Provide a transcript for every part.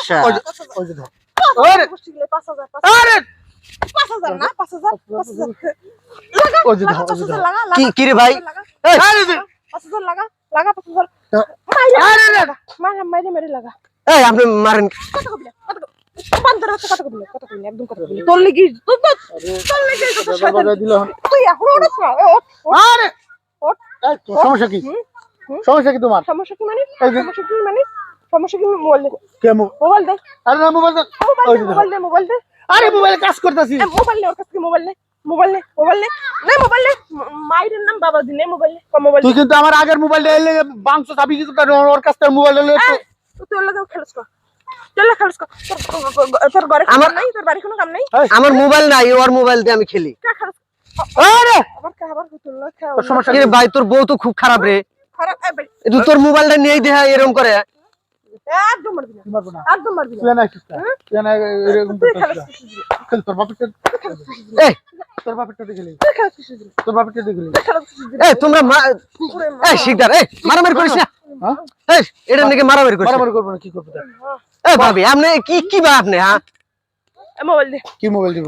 সমস্যা? ওই যে ধর। আরে 5000 আরে 5000 না 5000 ওই যে ধর, ওই যে ধর। লাগা কি রে ভাই? এই, আরে যে 5000 লাগা 5000 আরে রে মাইরে লাগা এই আপনি মারেন। কত কবিলা কত বান্দর আছে কত কবিলা একদম কত কবিলা তোর লাগি তোর লাগি কত শয়তান দিল। তুই এখন ওঠ না আরে ওঠ এই তোর সমস্যা কি? সমস্যা কি তোমার? সমস্যা কি মানে এই যে- সমস্যা কি মোবাইল দে কে মোবাইল দে আরে না মোবাইল ওই যে ধর। মোবাইল দে আরে মোবাইলে কাজ করতেছি। মোবাইল নে ওর কাছে মোবাইল নে মাইরের নাম বাবা দিনে মোবাইল নে তুই কিন্তু আমার আগের মোবাইলটা এলে বাংশ চাবি কিছু ওর কাছ থেকে মোবাইল এলে তোর লাগে খেলছ কর তোর ঘরে কাম নাই তোর বাড়ি কোনো কাম নাই আমার মোবাইল নাই, ওর মোবাইল দিয়ে আমি খেলি। আরে আবার তোর লাগে খাও তোর সমস্যা কি রে ভাই, তোর বউ তো খুব খারাপ রে। খারাপ তুই তোর মোবাইলটা নিয়েই দেখা এরকম করে। একদম মারবি না মারবো না। একদম মারবি না তুই না কিস্তা তুই না এরকম তুই করতেছিস। খেল তোর বাপেরটা এই তোর বাপেরটা দেখলি তুই তোর বাপেরটা দেখলি এই তোমরা এই শিকদার, এই মারামারি করিস না। হ্যাঁ এই এটা নাকি মারামারি করিস? মারামারি করবো না কি করবো দেখ। এই ভাবি আপনি কি বা আপনি? হ্যাঁ মোবাইল দে কি মোবাইল দিব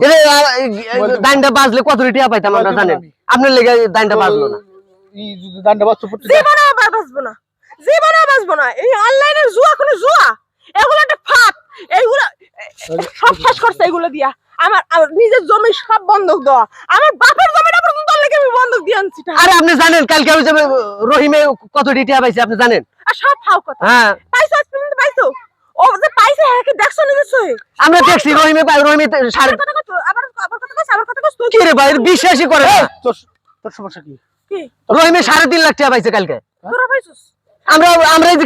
দাইনটা বাজলে কত টিয়া পাইতাম আমরা জানেন? আপনার লেগে দাইনটা বাজলো না। এই যদি দান্ডা বাচ্চা পড়তে জীবনে বাঁচবো না এই অনলাইনের জুয়া কোনো জুয়া এগুলো একটা ফাঁদ এইগুলো সব শেষ করছে এগুলো দিয়া আমার নিজের জমি সব বন্ধক দেওয়া আমার বাপের জমিটা পর্যন্ত তোর লাগি আমি বন্ধক দিয়ে আনছি টাকা। আরে আপনি জানেন কালকে ওই যে রহিমে কত টিয়া পাইছে আপনি জানেন? আর সব ফাও কথা হ্যাঁ পাইছো আজ পর্যন্ত পাইছো ও যে পাইছে হ্যাঁ কি দেখছো নিজের চোখে আমরা দেখছি রহিমে সাড়ে আবার কথা কস কি রে ভাই বিশ্বাসই করে না। তোর তোর সমস্যা কি কি রহিমে 3.5 লাখ টাকা পাইছে কালকে। তোরা পাইছস আমরা এই যে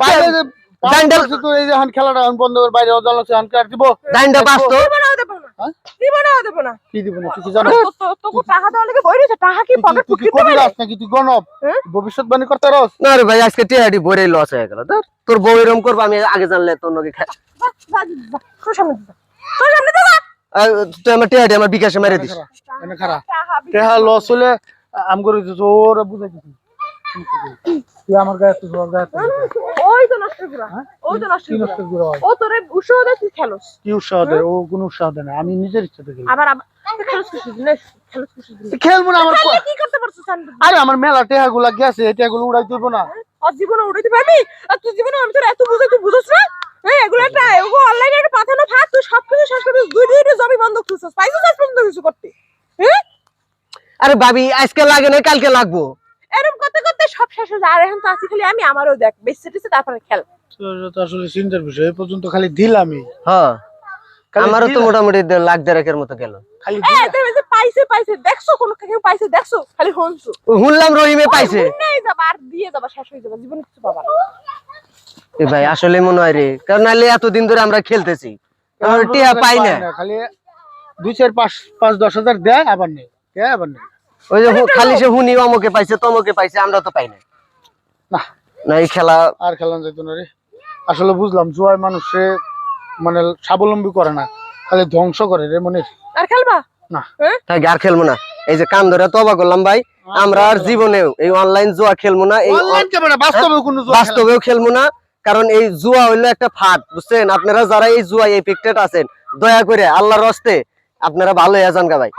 দাইনটা তো এই যে এখন খেলাটা এখন বন্ধ করে বাইরে জল আছে এখন কাট দিব দাইনটা বাজতো। জীবনেও দেব না হ্যাঁ? জীবনেও দেব না কি দিব না তুই কি জানো তোকে টাকা দেওয়া লাগে বই রয়েছে টাকা কি পকেট তুই কি ফুকিতে কবি পারে রাস নাকি তুই গণব হ্যাঁ? ভবিষ্যৎবাণী করতে রস না রে ভাই আজকে টিয়াটি ভরে লস হয়ে গেল। তোর বউ এরকম করবো আমি আগে জানলে তোর নগে তোর সামনে দিবা তোর সামনে দিবা তুই আমার টিয়াটি আমার বিকাশে মেরে দিস। এনে খারাপ টাকা তেহা লস হলে আম করে দিছ ওরা বুঝাইছিস তুই আমার গায়ে তুই ওর গায়ে ওই তো নষ্ট করা ওই তো নষ্ট কি নষ্ট করা করে ও তোরে উৎসাহ দেয় তুই খেলোস কি উৎসাহ দেয় ও কোনো উৎসাহ দেয় না আমি নিজের ইচ্ছা থেকে আবার তুই খেলোস খুশি দিলে খেলোস খুশি দিলে খেলবো না আমার কি করতে পারছিস আরে আমার মেলা টেহা গুলা গেছে এই টেহা গুলো উড়াই দিব না আর জীবনে উড়াইতে পারবি আর তুই জীবনে আমি তোর এত বুঝাই তুই বুঝছ না হ্যাঁ এগুলো একটা অনলাইনে একটা পাঠানো ফাঁক তুই সবকিছু শেষ করবি দুই জমি বন্ধ করছিস পাইছিস আজ পর্যন্ত কিছু করতে হ্যাঁ আরে ভাবি আজকে লাগে না কালকে লাগবো। এরকম করতে করতে সব শেষ হয়ে যায় আর এখন তো আছি খালি আমি আমারও দেখ বেঁচে টেছে তারপরে খেল তো আসলে চিন্তার বিষয় এই পর্যন্ত খালি দিলামই হ্যাঁ আমারও তো মোটামুটি লাখ দেড়েকের মতো গেল। খালি তুমি যে পাইছে দেখছো কোন কেউ পাইছে দেখছো খালি হনছো শুনলাম রহিমে পাইছে। নেই যাবা আর দিয়ে যাবা শেষ হয়ে যাবে জীবনে কিছু পাবা না এ ভাই আসলে মনে হয় রে, কারণ নাহলে এতদিন ধরে আমরা খেলতেছি আমরা টিয়া পাই না। খালি 2 4 5 5 10 হাজার দেয় আবার নেই আবার নেই ওই যে খালি সে হুনি অমকে পাইছে তমকে পাইছে আমরা তো পাই না। না না এই খেলা আর খেলানো যেত না রে আসলে বুঝলাম জুয়ার মানুষে মানে স্বাবলম্বী করে না খালি ধ্বংস করে রে মনে আর খেলবা না থাকি আর খেলবো না। এই যে কান ধরে তবা করলাম ভাই আমরা আর জীবনেও এই অনলাইন জুয়া খেলবো না, এই অনলাইন কে মানে বাস্তবে কোনো জুয়া বাস্তবেও খেলবো না। কারণ এই জুয়া হইলো একটা ফাঁদ বুঝছেন। আপনারা যারা এই জুয়া এফেক্টেড আছেন দয়া করে আল্লাহর হস্তে আপনারা ভালো হয়ে যান গা ভাই।